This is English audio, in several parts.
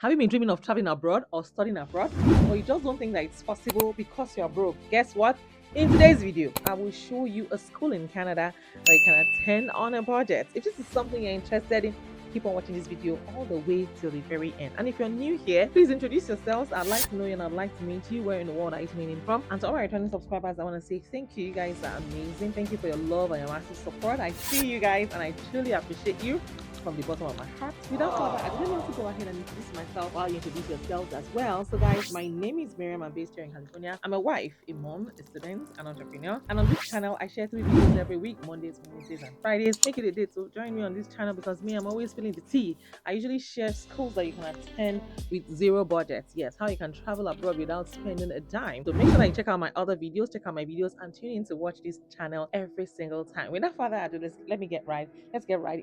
Have you been dreaming of traveling abroad or studying abroad? Or you just don't think that it's possible because you're broke? Guess what? In today's video, I will show you a school in Canada that you can attend on a budget. If this is something you're interested in, keep on watching this video all the way till the very end. And if you're new here, please introduce yourselves. I'd like to know you and I'd like to meet you. Where in the world are you tuning in from? And to all my returning subscribers, I want to say thank you. You guys are amazing. Thank you for your love and your massive support. I see you guys and I truly appreciate you from the bottom of my heart. Without further ado, let me also go ahead and introduce myself while you introduce yourselves as well. So guys, my name is Miriam. I'm based here in California. I'm a wife, a mom, a student, an entrepreneur. And on this channel, I share 3 videos every week, Mondays, Wednesdays, and Fridays. Make it a day to join me on this channel because me, I'm always feeling the tea. I usually share schools that you can attend with zero budget. Yes, how you can travel abroad without spending a dime. So make sure that you check out my other videos, check out my videos, and tune in to watch this channel every single time. Without further ado, let's get right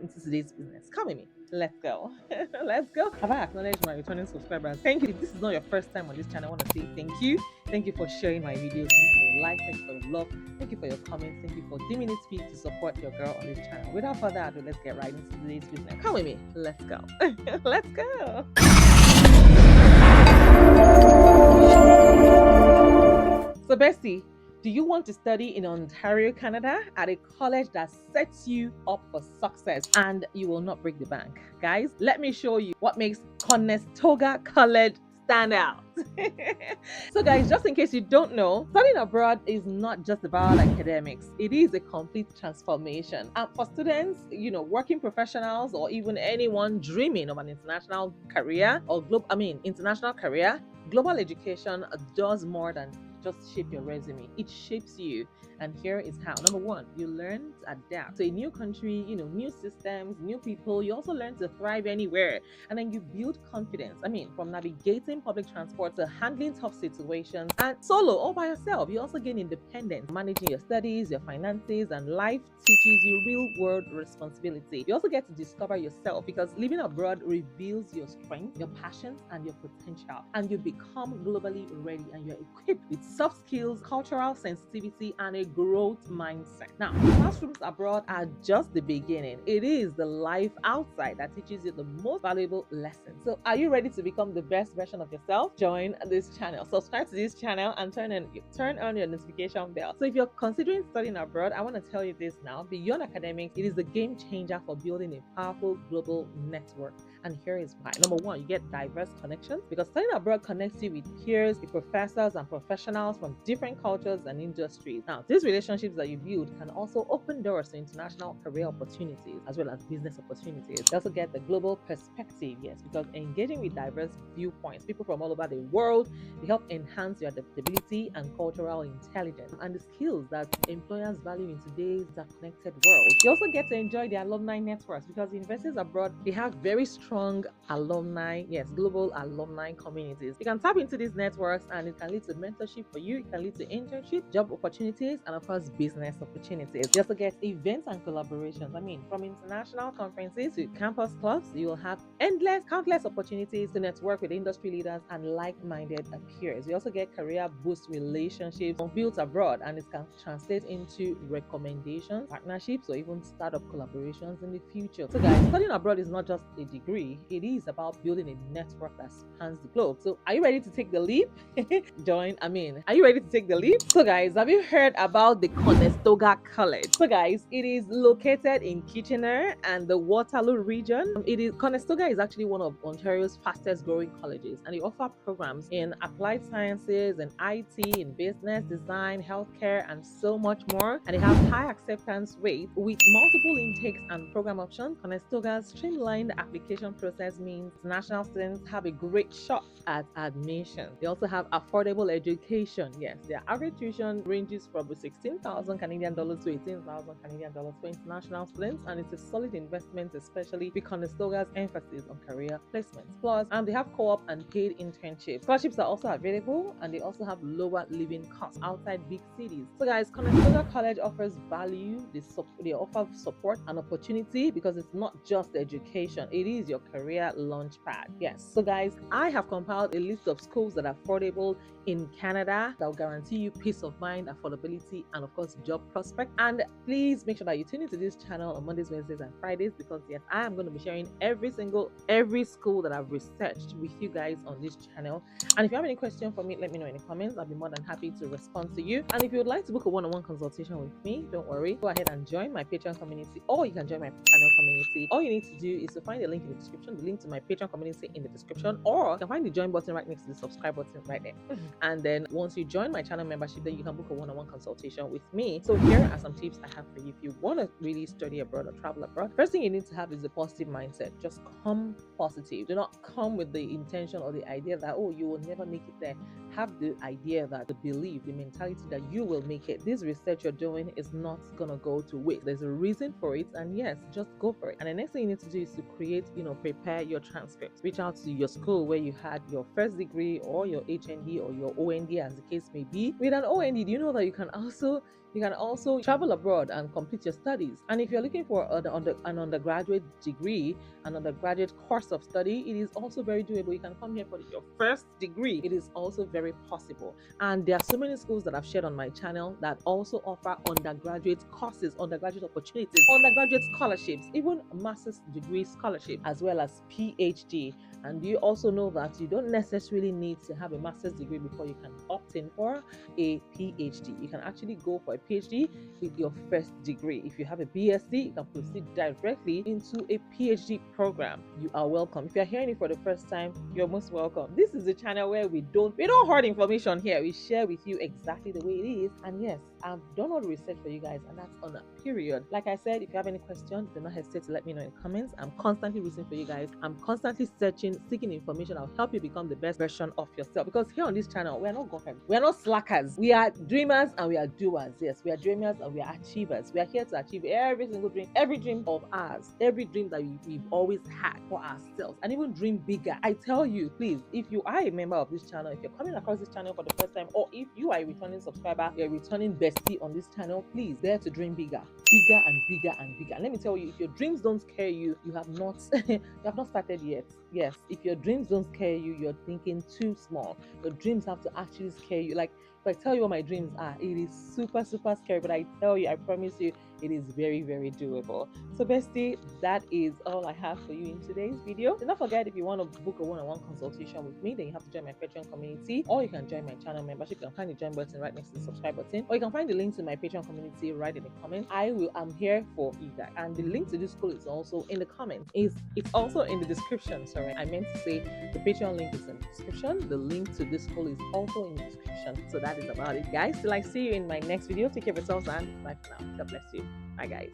into today's business. Come with me. Let's go. Let's go. Have I acknowledged my returning subscribers? Thank you. If this is not your first time on this channel, I want to say thank you. Thank you for sharing my videos. Thank you for your likes. Thank you for your love. Thank you for your comments. Thank you for deeming it fit to support your girl on this channel. Without further ado, let's get right into today's business. Come with me. Let's go. Let's go. So, Bessie, do you want to study in Ontario, Canada at a college that sets you up for success and you will not break the bank? Guys, let me show you what makes Conestoga College stand out. So guys, just in case you don't know, studying abroad is not just about academics. It is a complete transformation. And for students, working professionals, or even anyone dreaming of an international career or international career, global education does more than just shape your resume. It shapes you. And here is how. Number one, you learn to adapt to a new country, new systems, new people. You also learn to thrive anywhere. And then you build confidence. From navigating public transport to handling tough situations and solo all by yourself. You also gain independence, managing your studies, your finances, and life teaches you real world responsibility. You also get to discover yourself because living abroad reveals your strengths, your passions, and your potential. And you become globally ready and you're equipped with soft skills, cultural sensitivity, and a growth mindset. Now, classrooms abroad are just the beginning. It is the life outside that teaches you the most valuable lessons. So, are you ready to become the best version of yourself? Join this channel. Subscribe to this channel and turn on your notification bell. So, if you're considering studying abroad, I want to tell you this now. Beyond academics, it is a game changer for building a powerful global network. And here is why. Number one, you get diverse connections because studying abroad connects you with peers, with professors, and professionals from different cultures and industries. Now, these relationships that you build can also open doors to international career opportunities as well as business opportunities. You also get the global perspective, yes, because engaging with diverse viewpoints, people from all over the world, they help enhance your adaptability and cultural intelligence and the skills that employers value in today's connected world. You also get to enjoy the alumni networks because universities abroad, they have very strong alumni, yes, global alumni communities. You can tap into these networks and it can lead to mentorship for you. It can lead to internship, job opportunities, and of course, business opportunities. You also get events and collaborations. From international conferences to campus clubs, you will have countless opportunities to network with industry leaders and like-minded peers. You also get career boost relationships built abroad, and it can translate into recommendations, partnerships, or even startup collaborations in the future. So guys, studying abroad is not just a degree, it is about building a network that spans the globe. So are you ready to take the leap? Are you ready to take the leap? So guys, have you heard about the Conestoga College? So guys, it is located in Kitchener and the Waterloo region. Conestoga is actually one of Ontario's fastest growing colleges, and they offer programs in applied sciences and IT, in business, design, healthcare, and so much more. And they have high acceptance rate with multiple intakes and program options. Conestoga's streamlined application process means international students have a great shot at admission. They also have affordable education. Yes, their average tuition ranges from 16,000 Canadian dollars to 18,000 Canadian dollars for international students, and it's a solid investment, especially with Conestoga's emphasis on career placements. Plus, they have co-op and paid internships. Scholarships are also available, and they also have lower living costs outside big cities. So guys, Conestoga College offers value. They offer support and opportunity because it's not just education, it is your your career launchpad. Yes. So guys, I have compiled a list of schools that are affordable in Canada that will guarantee you peace of mind, affordability, and of course job prospect. And please make sure that you tune into this channel on Mondays, Wednesdays, and Fridays, because yes, I am going to be sharing every school that I've researched with you guys on this channel. And if you have any question for me, let me know in the comments. I'll be more than happy to respond to you. And if you would like to book a one-on-one consultation with me, don't worry, go ahead and join my Patreon community, or you can join my channel community. All you need to do is to find the link in the description, the link to my Patreon community in the description, or you can find the join button right next to the subscribe button right there. And then once you join my channel membership, then you can book a one-on-one consultation with me. So here are some tips I have for you if you want to really study abroad or travel abroad. First thing you need to have is a positive mindset. Just come positive. Do not come with the intention or the idea that, oh, you will never make it there. Have the idea that, the belief, the mentality that you will make it. This research you're doing is not gonna go to waste. There's a reason for it, and yes, just go for it. And the next thing you need to do is to create, prepare your transcripts. Reach out to your school where you had your first degree, or your HND, or your OND, as the case may be. With an OND, do you know that you can also travel abroad and complete your studies? And if you're looking for an undergraduate degree, an undergraduate course of study, it is also very doable. You can come here for your first degree. It is also very possible. And there are so many schools that I've shared on my channel that also offer undergraduate courses, undergraduate opportunities, undergraduate scholarships, even master's degree scholarship, as well as PhD. And you also know that you don't necessarily need to have a master's degree before you can opt in for a PhD. You can actually go for a PhD with your first degree. If you have a BSc, you can proceed directly into a PhD program. You are welcome. If you're hearing it for the first time, you're most welcome. This is a channel where we don't hoard information here. We share with you exactly the way it is. And yes, I've done all the research for you guys, and that's on a period. Like I said, if you have any questions, do not hesitate to let me know in the comments. I'm constantly listening for you guys. I'm constantly seeking information. I'll help you become the best version of yourself, because here on this channel, we're not gawkers, we're not slackers. We are dreamers and we are doers. Yes, we are dreamers and we are achievers. We are here to achieve every single dream, every dream of ours, every dream that we've always had for ourselves, and even dream bigger. I tell you, please, if you are a member of this channel, if you're coming across this channel for the first time, or if you are a returning subscriber, you're a returning bestie on this channel, please dare to dream bigger, bigger and bigger and bigger. And let me tell you, if your dreams don't scare you, you have not you have not started yet. Yes, if your dreams don't scare you, you're thinking too small. Your dreams have to actually scare you. Like, if I tell you what my dreams are, it is super scary, but I tell you, I promise you, it is very doable. So bestie, that is all I have for you in today's video. Do not forget, if you want to book a one-on-one consultation with me, then you have to join my Patreon community, or you can join my channel membership. You can find the join button right next to the subscribe button, or you can find the link to my Patreon community right in the comments. I'm here for either. And the link to this school is also in the comments. It's also in the description. Sorry, I meant to say the Patreon link is in the description. The link to this school is also in the description. So that is about it, guys. Till I see you in my next video. Take care of yourselves and bye for now. God bless you. Bye, guys.